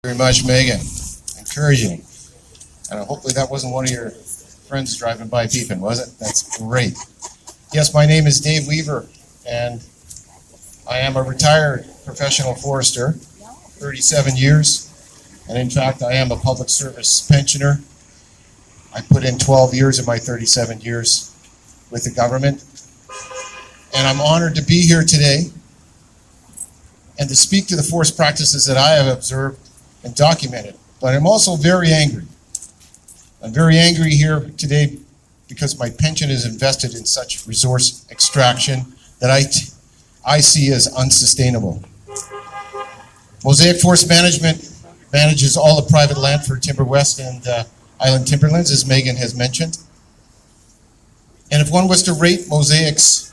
Very much, Megan. Encouraging. And hopefully that wasn't one of your friends driving by beeping, was it? That's great. Yes, my name is Dave Weaver, and I am a retired professional forester, 37 years, and in fact, I am a public service pensioner. I put in 12 years of my 37 years with the government, and I'm honored to be here today and to speak to the forest practices that I have observed and documented. But I'm also very angry. I'm very angry here today because my pension is invested in such resource extraction that I see as unsustainable. Mosaic Forest Management manages all the private land for Timber West and Island Timberlands, as Megan has mentioned. And if one was to rate Mosaic's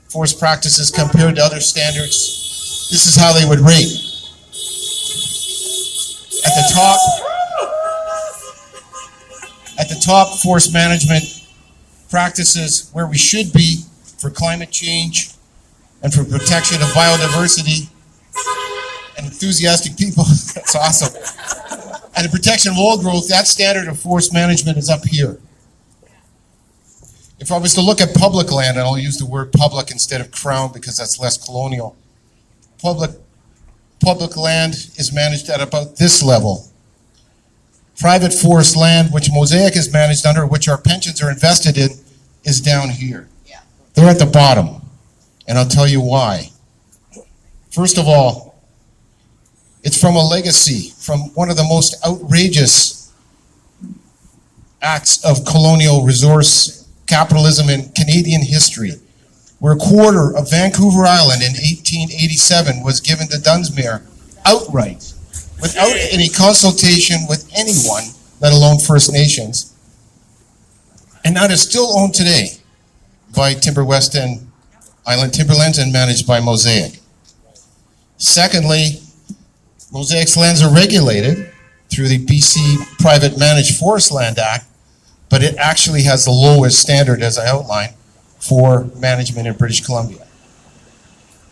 forest practices compared to other standards, this is how they would rate. At the top, forest management practices where we should be for climate change and for protection of biodiversity and enthusiastic people. That's awesome. And the protection of old growth, that standard of forest management is up here. If I was to look at public land, and I'll use the word public instead of crown because that's less colonial, public land is managed at about this level. Private forest land, which Mosaic is managed under, which our pensions are invested in, is down here. Yeah. They're at the bottom, and I'll tell you why. First of all, it's from a legacy, from one of the most outrageous acts of colonial resource capitalism in Canadian history, where a quarter of Vancouver Island in 1887 was given to Dunsmuir outright, without any consultation with anyone, let alone First Nations. And that is still owned today by Timber West and Island Timberlands and managed by Mosaic. Secondly, Mosaic's lands are regulated through the BC Private Managed Forest Land Act, but it actually has the lowest standard, as I outlined, for management in British Columbia.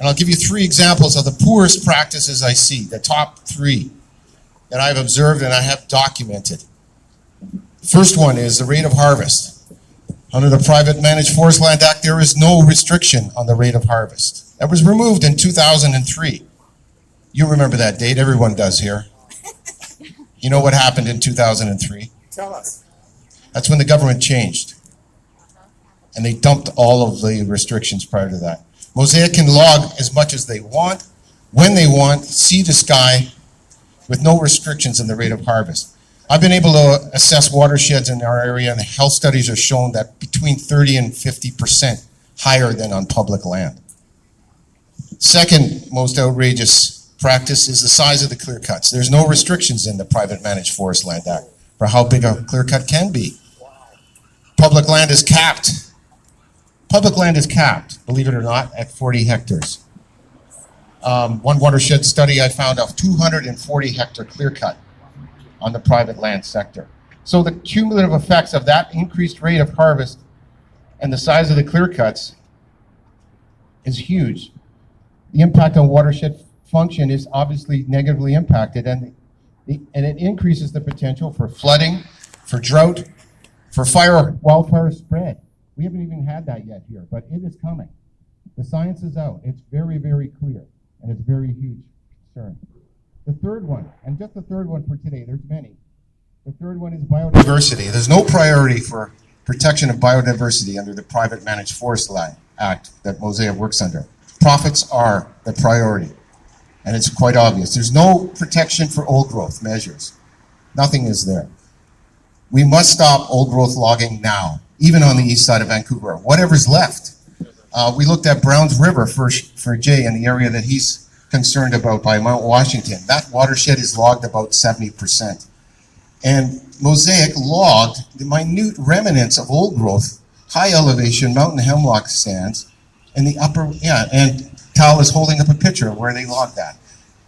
And I'll give you 3 examples of the poorest practices I see, the top 3 that I've observed and I have documented. The first one is the rate of harvest. Under the Private Managed Forest Land Act, there is no restriction on the rate of harvest. That was removed in 2003. You remember that date, everyone does here. You know what happened in 2003? Tell us. That's when the government changed. And they dumped all of the restrictions prior to that. Mosaic can log as much as they want, when they want, sea to sky, with no restrictions in the rate of harvest. I've been able to assess watersheds in our area, and the health studies are shown that between 30 and 50% higher than on public land. Second most outrageous practice is the size of the clear cuts. There's no restrictions in the Private Managed Forest Land Act for how big a clear cut can be. Public land is capped. Public land is capped, believe it or not, at 40 hectares. One watershed study I found a 240 hectare clear cut on the private land sector. So the cumulative effects of that increased rate of harvest and the size of the clear cuts is huge. The impact on watershed function is obviously negatively impacted, and it increases the potential for flooding, for drought, for wildfire spread. We haven't even had that yet here, but it is coming. The science is out. It's very, very clear, and it's a very huge concern. The third one, and just the third one for today, there's many. The third one is biodiversity. There's no priority for protection of biodiversity under the Private Managed Forest Land Act that Mosaic works under. Profits are the priority, and it's quite obvious. There's no protection for old growth measures. Nothing is there. We must stop old growth logging now, even on the east side of Vancouver. Whatever's left. We looked at Browns River for Jay in the area that he's concerned about by Mount Washington. That watershed is logged about 70%. And Mosaic logged the minute remnants of old growth, high elevation mountain hemlock stands in the upper, and Tal is holding up a picture of where they logged that.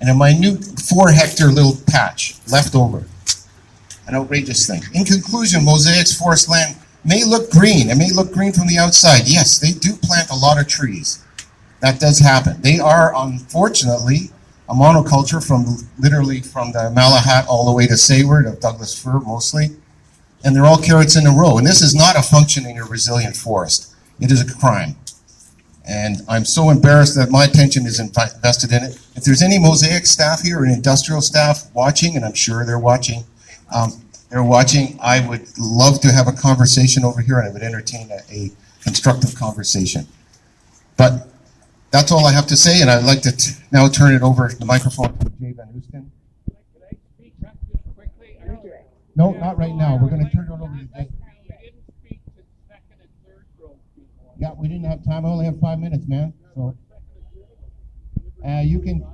And a minute 4 hectare little patch left over. An outrageous thing. In conclusion, Mosaic's forest land may look green. It may look green from the outside. Yes, they do plant a lot of trees. That does happen. They are, unfortunately, a monoculture from literally from the Malahat all the way to Sayward of Douglas fir mostly, and they're all carrots in a row. And this is not a functioning or resilient forest. It is a crime. And I'm so embarrassed that my attention is invested in it. If there's any Mosaic staff here and industrial staff watching, and I'm sure they're watching, I would love to have a conversation over here, and I would entertain a constructive conversation. But that's all I have to say, and I'd like to now turn it over the microphone to Jay Van Houston. Could I speak up just quickly? No, not right now. We're going to turn it over to Jay. You didn't speak to second and third growth people. Yeah, we didn't have time. I only have 5 minutes, man. So you can